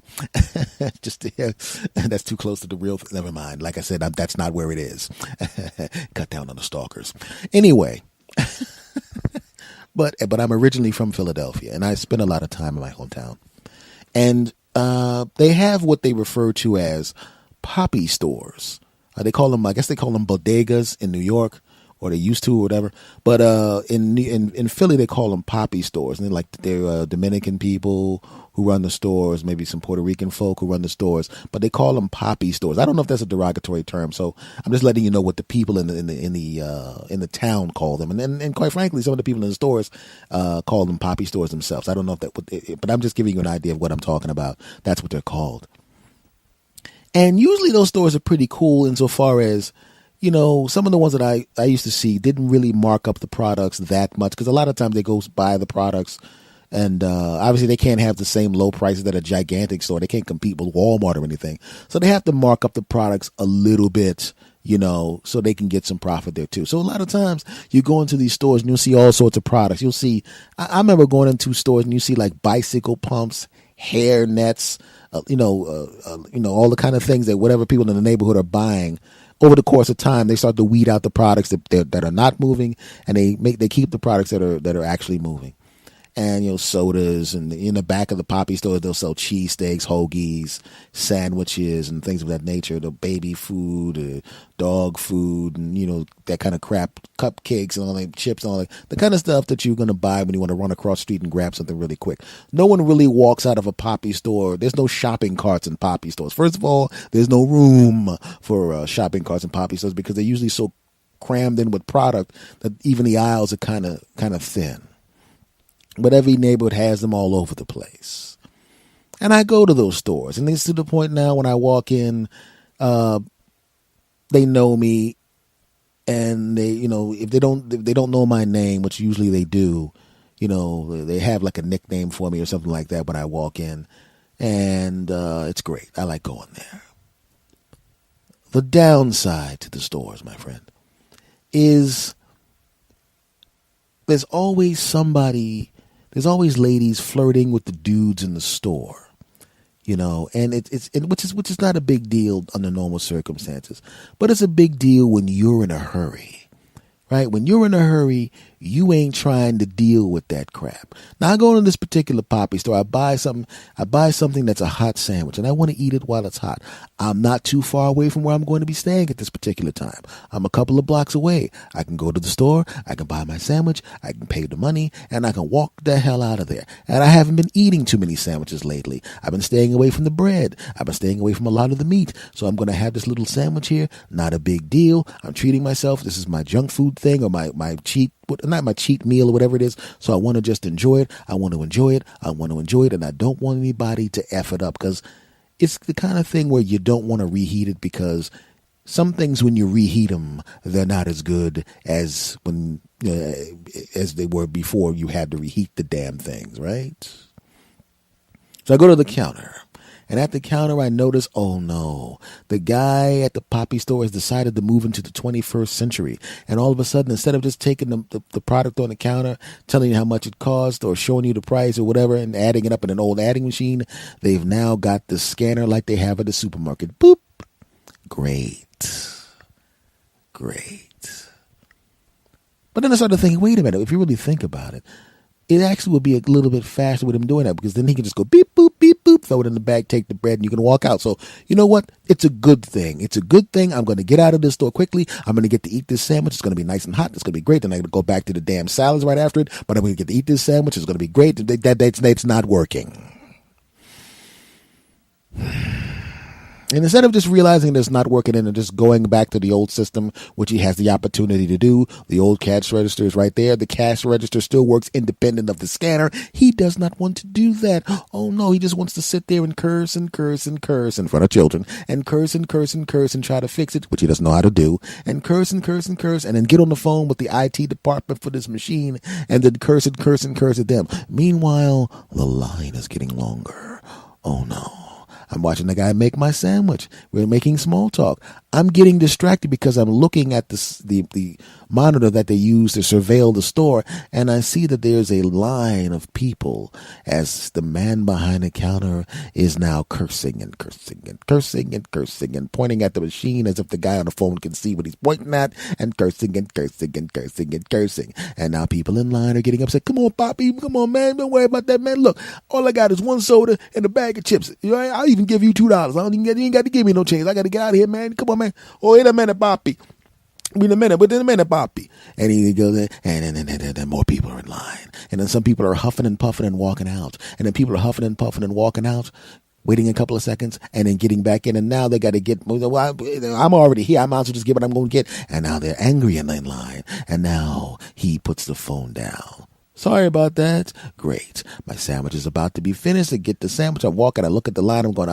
[SPEAKER 1] That's too close to the real. Never mind. Like I said, that's not where it is. Cut down on the stalkers. Anyway, but I'm originally from Philadelphia, and I spent a lot of time in my hometown. And they have what they refer to as poppy stores. I guess they call them bodegas in New York, or they used to, or whatever. But in Philly, they call them poppy stores, and they're Dominican people who run the stores, maybe some Puerto Rican folk who run the stores, but they call them poppy stores. I don't know if that's a derogatory term, so I'm just letting you know what the people in the town call them, and quite frankly, some of the people in the stores call them poppy stores themselves. I don't know if that, but I'm just giving you an idea of what I'm talking about. That's what they're called. And usually those stores are pretty cool insofar as, some of the ones that I used to see didn't really mark up the products that much, because a lot of times they go buy the products, and obviously they can't have the same low prices at a gigantic store. They can't compete with Walmart or anything. So they have to mark up the products a little bit, so they can get some profit there too. So a lot of times you go into these stores and you'll see all sorts of products. You'll see, I remember going into stores and you see like bicycle pumps, hair nets, all the kind of things that whatever people in the neighborhood are buying. Over the course of time, they start to weed out the products that are not moving, and they keep the products that are actually moving. And sodas, and in the back of the poppy stores they'll sell cheesesteaks, hoagies, sandwiches, and things of that nature. The baby food, dog food, and that kind of crap, cupcakes and all that, chips and all that, the kind of stuff that you're gonna buy when you want to run across the street and grab something really quick. No one really walks out of a poppy store. There's no shopping carts in poppy stores. First of all, there's no room for shopping carts in poppy stores because they're usually so crammed in with product that even the aisles are kind of thin. But every neighborhood has them all over the place. And I go to those stores, and it's to the point now when I walk in, they know me, and they, if they don't know my name, which usually they do, they have like a nickname for me or something like that when I walk in, and it's great. I like going there. The downside to the stores, my friend, is there's always ladies flirting with the dudes in the store, and which is not a big deal under normal circumstances, but it's a big deal when you're in a hurry, right? When you're in a hurry, you ain't trying to deal with that crap. Now I go into this particular poppy store, I buy something that's a hot sandwich, and I want to eat it while it's hot. I'm not too far away from where I'm going to be staying at this particular time. I'm a couple of blocks away. I can go to the store, I can buy my sandwich, I can pay the money, and I can walk the hell out of there. And I haven't been eating too many sandwiches lately. I've been staying away from the bread. I've been staying away from a lot of the meat. So I'm going to have this little sandwich here. Not a big deal. I'm treating myself. This is my junk food thing, or my cheat, not my cheat meal or whatever it is. So I want to just enjoy it. I want to enjoy it. And I don't want anybody to F it up, because it's the kind of thing where you don't want to reheat it, because some things when you reheat them, they're not as good as when as they were before you had to reheat the damn things, right? So I go to the counter. And at the counter, I notice, oh no, the guy at the poppy store has decided to move into the 21st century. And all of a sudden, instead of just taking the product on the counter, telling you how much it cost, or showing you the price or whatever, and adding it up in an old adding machine, they've now got the scanner like they have at the supermarket. Boop. Great. But then I started thinking, wait a minute, if you really think about it, it actually would be a little bit faster with him doing that, because then he can just go beep, boop, beep, boop, throw it in the bag, take the bread, and you can walk out. So you know what? It's a good thing. I'm going to get out of this store quickly. I'm going to get to eat this sandwich. It's going to be nice and hot. It's going to be great. Then I'm going to go back to the damn salads right after it. But I'm going to get to eat this sandwich. It's going to be great. That's not working. And instead of just realizing that it's not working and just going back to the old system, which he has the opportunity to do, the old cash register is right there. The cash register still works independent of the scanner. He does not want to do that. Oh no, he just wants to sit there and curse in front of children, and curse and try to fix it, which he doesn't know how to do, and curse, and then get on the phone with the IT department for this machine, and then curse at them. Meanwhile, the line is getting longer. Oh no. I'm watching the guy make my sandwich. We're making small talk. I'm getting distracted because I'm looking at the monitor that they use to surveil the store, and I see that there's a line of people as the man behind the counter is now cursing and pointing at the machine as if the guy on the phone can see what he's pointing at, and cursing. And now people in line are getting upset. Come on, Poppy. Come on, man. Don't worry about that, man. Look, all I got is one soda and a bag of chips. I'll even give you $2. You ain't got to give me no change. I got to get out of here, man. Come on, man. Oh, wait a minute, Poppy. Within a minute, Poppy. And he goes, and more people are in line. And then some people are huffing and puffing and walking out. And then people are huffing and puffing and walking out, waiting a couple of seconds, and then getting back in. And now they got to get, well, I'm already here. I might as well just get what I'm going to get. And now they're angry and in line. And now he puts the phone down. Sorry about that. Great. My sandwich is about to be finished. I get the sandwich. I walk and I look at the line. I'm going,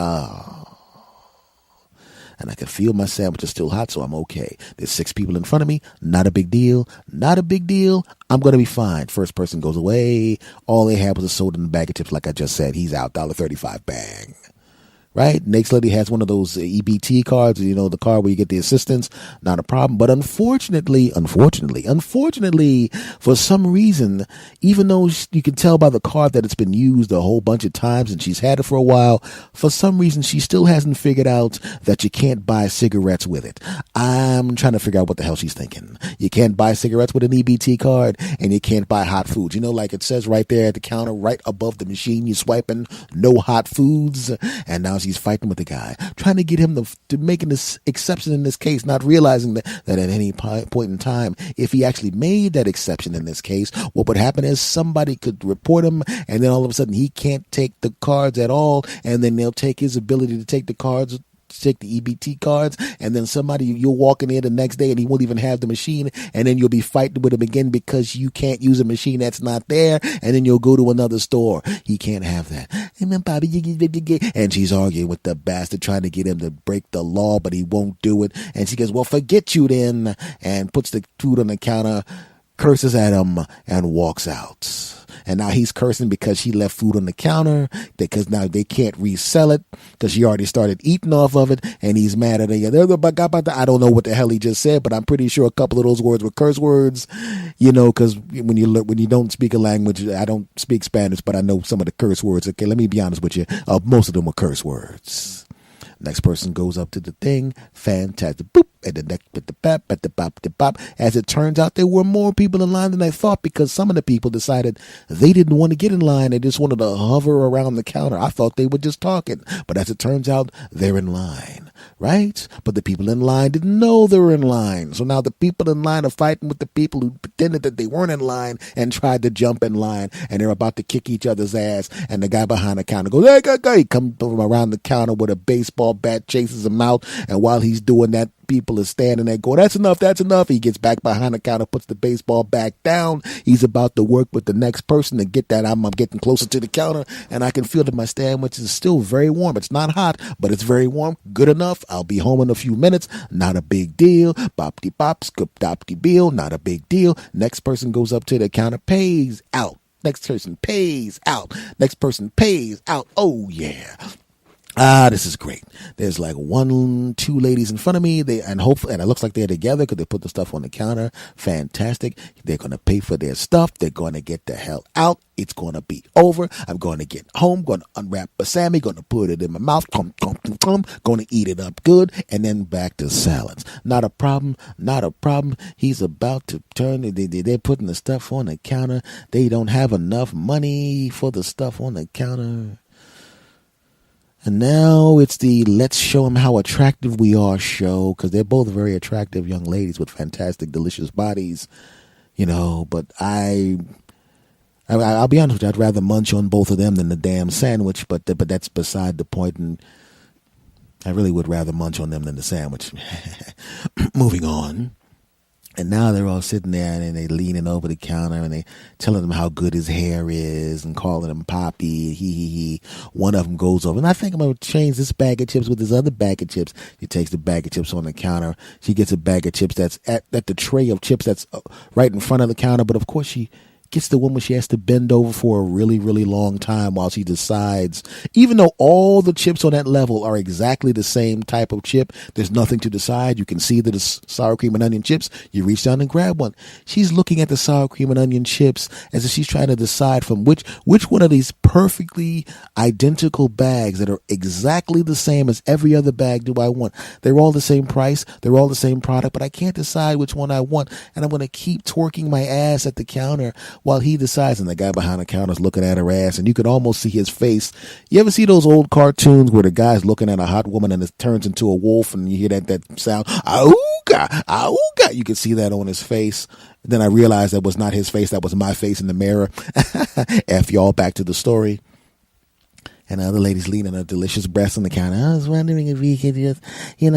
[SPEAKER 1] and I can feel my sandwich is still hot, so I'm okay. There's 6 people in front of me. Not a big deal. Not a big deal. I'm going to be fine. First person goes away. All they had was a soda and a bag of chips, like I just said. He's out. $1.35. Bang. Right? Next lady has one of those EBT cards, the card where you get the assistance. Not a problem. But unfortunately, for some reason, even though you can tell by the card that it's been used a whole bunch of times and she's had it for a while, for some reason, she still hasn't figured out that you can't buy cigarettes with it. I'm trying to figure out what the hell she's thinking. You can't buy cigarettes with an EBT card, and you can't buy hot foods. Like it says right there at the counter, right above the machine, you're swiping no hot foods. And now she's fighting with the guy, trying to get him to making this exception in this case, not realizing that at any point in time, if he actually made that exception in this case, what would happen is somebody could report him, and then all of a sudden he can't take the cards at all, and then they'll take his ability to take the cards, take the EBT cards, and then you'll walk in there the next day and he won't even have the machine, and then you'll be fighting with him again because you can't use a machine that's not there, and then you'll go to another store. He can't have that. And then Bobby, and she's arguing with the bastard, trying to get him to break the law, but he won't do it. And she goes, well, forget you then, and puts the food on the counter, curses at him, and walks out. And now he's cursing because she left food on the counter, because now they can't resell it because she already started eating off of it, and he's mad at her. I don't know what the hell he just said, but I'm pretty sure a couple of those words were curse words, because when you don't speak a language, I don't speak Spanish, but I know some of the curse words. Okay, let me be honest with you. Most of them were curse words. Next person goes up to the thing. Fantastic. Boop. At the neck, at the bap, at the bop, the bop. As it turns out, there were more people in line than I thought, because some of the people decided they didn't want to get in line. They just wanted to hover around the counter. I thought they were just talking. But as it turns out, they're in line, right? But the people in line didn't know they were in line. So now the people in line are fighting with the people who pretended that they weren't in line and tried to jump in line. And they're about to kick each other's ass. And the guy behind the counter goes, hey, he comes from around the counter with a baseball bat, chases him out. And while he's doing that, people are standing there going, that's enough. He gets back behind the counter, puts the baseball back down. He's about to work with the next person to get that. I'm getting closer to the counter, and I can feel that my sandwich is still very warm. It's not hot, but it's very warm. Good enough. I'll be home in a few minutes. Not a big deal. Bop-de bop, scoop-dop-de bill. Not a big deal. Next person goes up to the counter, pays out. Next person pays out. Next person pays out. Oh, yeah. This is great. There's like 1, 2 ladies in front of me. And it looks like they're together because they put the stuff on the counter. Fantastic. They're going to pay for their stuff. They're going to get the hell out. It's going to be over. I'm going to get home, going to unwrap a Sammy, going to put it in my mouth, going to eat it up good, and then back to salads. Not a problem. He's about to turn. They're putting the stuff on the counter. They don't have enough money for the stuff on the counter. And now it's the let's show them how attractive we are show, because they're both very attractive young ladies with fantastic, delicious bodies, but I'll be honest with you, I'd rather munch on both of them than the damn sandwich, but that's beside the point, and I really would rather munch on them than the sandwich. Moving on. And now they're all sitting there and they're leaning over the counter and they telling him how good his hair is and calling him Poppy. He. One of them goes over, and I think I'm going to change this bag of chips with this other bag of chips. She takes the bag of chips on the counter. She gets a bag of chips that's at the tray of chips that's right in front of the counter. But of course she gets the one where she has to bend over for a really, really long time while she decides, even though all the chips on that level are exactly the same type of chip, there's nothing to decide. You can see that it's sour cream and onion chips. You reach down and grab one. She's looking at the sour cream and onion chips as if she's trying to decide from which one of these perfectly identical bags that are exactly the same as every other bag do I want. They're all the same price. They're all the same product, but I can't decide which one I want. And I'm going to keep twerking my ass at the counter while he decides, and the guy behind the counter is looking at her ass, and you can almost see his face. You ever see those old cartoons where the guy's looking at a hot woman and it turns into a wolf, and you hear that sound? You could see that on his face. Then I realized that was not his face. That was my face in the mirror. F y'all, back to the story. And the other lady's leaning her delicious breasts on the counter. I was wondering if we could just,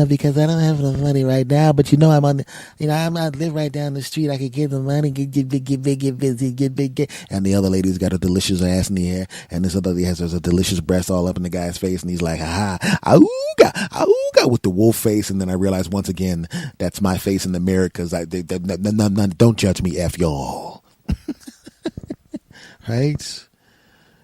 [SPEAKER 1] because I don't have enough money right now, but I'm on, I live right down the street. I could give the money, get big. And the other lady's got a delicious ass in the air, and this other lady has a delicious breast all up in the guy's face, and he's like, ha ha, auga, with the wolf face. And then I realized once again, that's my face in the mirror, because don't judge me, F y'all. Right?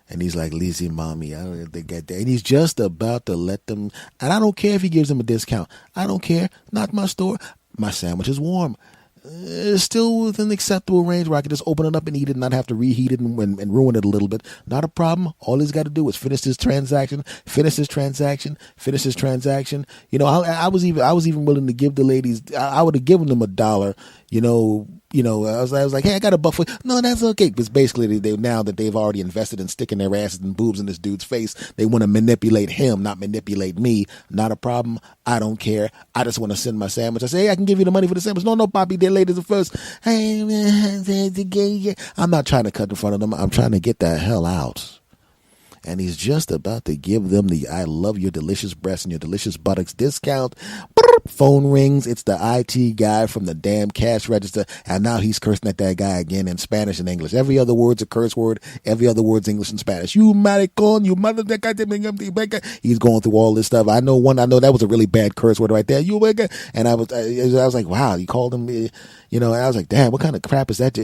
[SPEAKER 1] And he's like, Lizzie, mommy, I don't know if they get that. And he's just about to let them. And I don't care if he gives them a discount. I don't care. Not my store. My sandwich is warm. It's still within acceptable range where I can just open it up and eat it and not have to reheat it and ruin it a little bit. Not a problem. All he's got to do is finish his transaction. I was even willing to give the ladies. I would have given them $1. I was like, hey, I got a buck for you. No, that's okay. Because basically, now that they've already invested in sticking their asses and boobs in this dude's face, they want to manipulate him, not manipulate me. Not a problem. I don't care. I just want to send my sandwich. I say, hey, I can give you the money for the sandwich. No, Poppy, their ladies are first. Hey, man, I'm not trying to cut in front of them. I'm trying to get the hell out. And he's just about to give them the I love your delicious breasts and your delicious buttocks discount. Phone rings. It's the IT guy from the damn cash register. And now he's cursing at that guy again in Spanish and English. Every other word's a curse word. Every other word's English and Spanish. You maricon, you mother. He's going through all this stuff. I know that was a really bad curse word right there. You and I was like, wow, you called him, and I was like, damn, what kind of crap is that?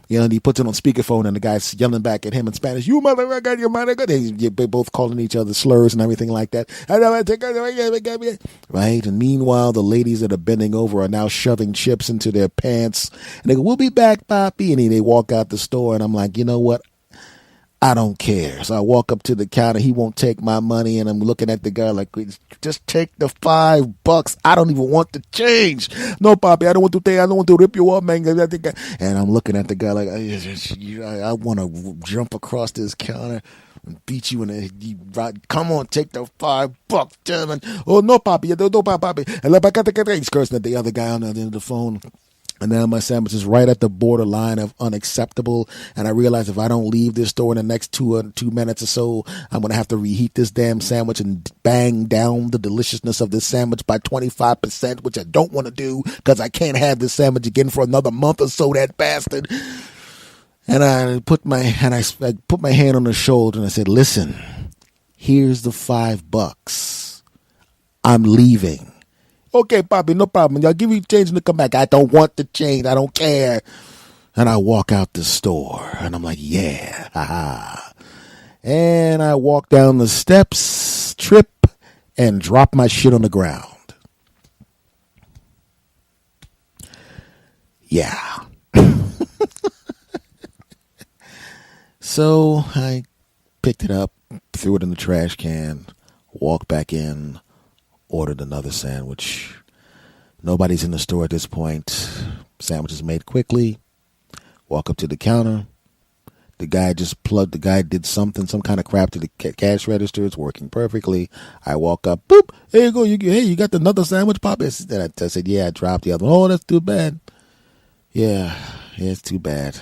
[SPEAKER 1] And he puts it on speakerphone and the guy's yelling back at him in Spanish. You motherfucker, you motherfucker. They're both calling each other slurs and everything like that. Right? And meanwhile, the ladies that are bending over are now shoving chips into their pants. And they go, we'll be back, Poppy. And they walk out the store. And I'm like, you know what? I don't care. So I walk up to the counter. He won't take my money. And I'm looking at the guy like, just take the $5. I don't even want to change. No, Poppy, I don't want to rip you off, man. And I'm looking at the guy like, I want to jump across this counter and beat you in the come on, take the $5, German. Oh, no, Poppy. No, Poppy. He's cursing at the other guy on the end of the phone. And now my sandwich is right at the borderline of unacceptable. And I realize if I don't leave this store in the next 2 minutes or so, I'm going to have to reheat this damn sandwich and bang down the deliciousness of this sandwich by 25%, which I don't want to do because I can't have this sandwich again for another month or so, that bastard. And I put my hand on her shoulder and I said, listen, here's the $5. I'm leaving. Okay, Poppy, no problem. I'll give you change and come back. I don't want the change. I don't care. And I walk out the store and I'm like, yeah, haha. And I walk down the steps, trip, and drop my shit on the ground. Yeah. So I picked it up, threw it in the trash can, walked back in, ordered another sandwich. Nobody's in the store at this point. Sandwich is made quickly. Walk up to the counter. The guy did something, some kind of crap to the cash register. It's working perfectly. I walk up, boop, here you go. You got another sandwich, Pop? I said, yeah, I dropped the other one. Oh, that's too bad. Yeah, it's too bad.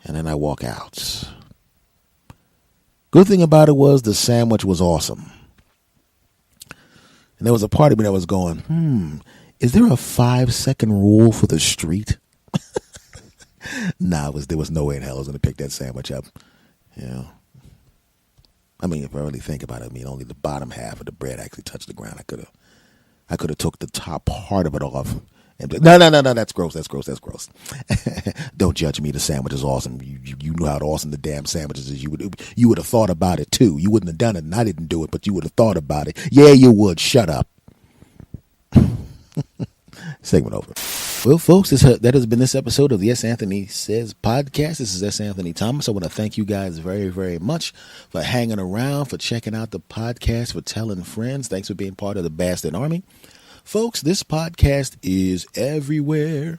[SPEAKER 1] And then I walk out. Good thing about it was the sandwich was awesome. And there was a part of me that was going, is there a 5-second rule for the street? Nah, there was no way in hell I was going to pick that sandwich up. I mean, if I really think about it, only the bottom half of the bread actually touched the ground. I could have took the top part of it off. And no, that's gross. Don't judge me. The sandwich is awesome. You knew how awesome the damn sandwiches is. You would have thought about it too. You wouldn't have done it, and I didn't do it, but you would have thought about it. Yeah, you would. Shut up. Segment over. Well, folks, that has been this episode of the S. Anthony Says podcast. This is S. Anthony Thomas. I want to thank you guys very, very much for hanging around, for checking out the podcast, for telling friends. Thanks for being part of the Bastard Army. Folks, this podcast is everywhere.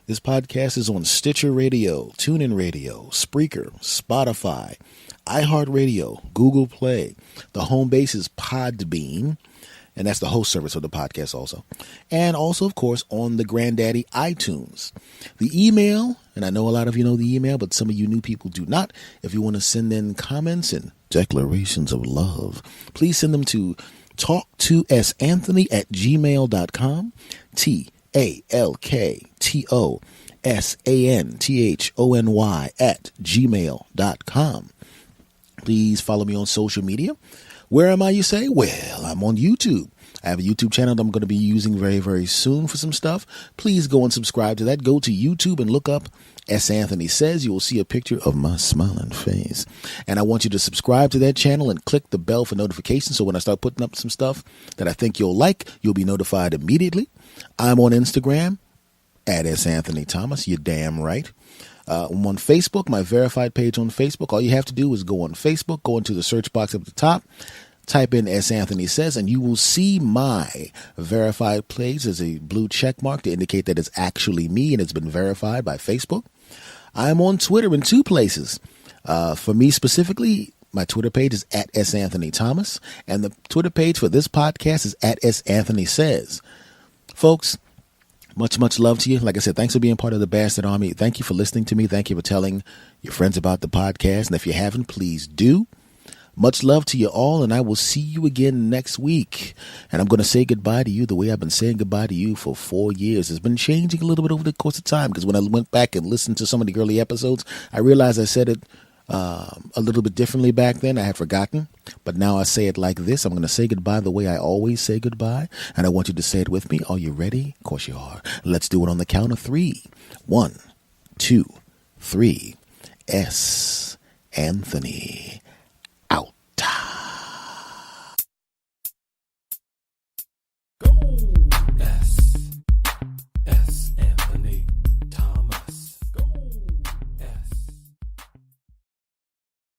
[SPEAKER 1] This podcast is on Stitcher Radio, TuneIn Radio, Spreaker, Spotify, iHeartRadio, Google Play. The home base is Podbean. And that's the host service of the podcast also. And also, of course, on the Granddaddy iTunes. The email, and I know a lot of you know the email, but some of you new people do not. If you want to send in comments and declarations of love, please send them to talktosanthony@gmail.com. talktosanthony@gmail.com. Please follow me on social media. Where am I, you say? Well, I'm on YouTube. I have a YouTube channel that I'm going to be using very, very soon for some stuff. Please go and subscribe to that. Go to YouTube and look up S. Anthony Says. You will see a picture of my smiling face. And I want you to subscribe to that channel and click the bell for notifications. So when I start putting up some stuff that I think you'll like, you'll be notified immediately. I'm on Instagram at S. Anthony Thomas. You're damn right. I'm on Facebook, my verified page on Facebook. All you have to do is go on Facebook, go into the search box at the top, type in S. Anthony Says, and you will see my verified page. There's a blue check mark to indicate that it's actually me and it's been verified by Facebook. I'm on Twitter in two places. For me specifically, my Twitter page is at S. Anthony Thomas, and the Twitter page for this podcast is at S. Anthony Says. Folks, much, much love to you. Like I said, thanks for being part of the Bastard Army. Thank you for listening to me. Thank you for telling your friends about the podcast. And if you haven't, please do. Much love to you all, and I will see you again next week. And I'm going to say goodbye to you the way I've been saying goodbye to you for 4 years. It's been changing a little bit over the course of time, because when I went back and listened to some of the early episodes, I realized I said it a little bit differently back then. I had forgotten, but now I say it like this. I'm going to say goodbye the way I always say goodbye, and I want you to say it with me. Are you ready? Of course you are. Let's do it on the count of 3. 1, 2, 3. S. Anthony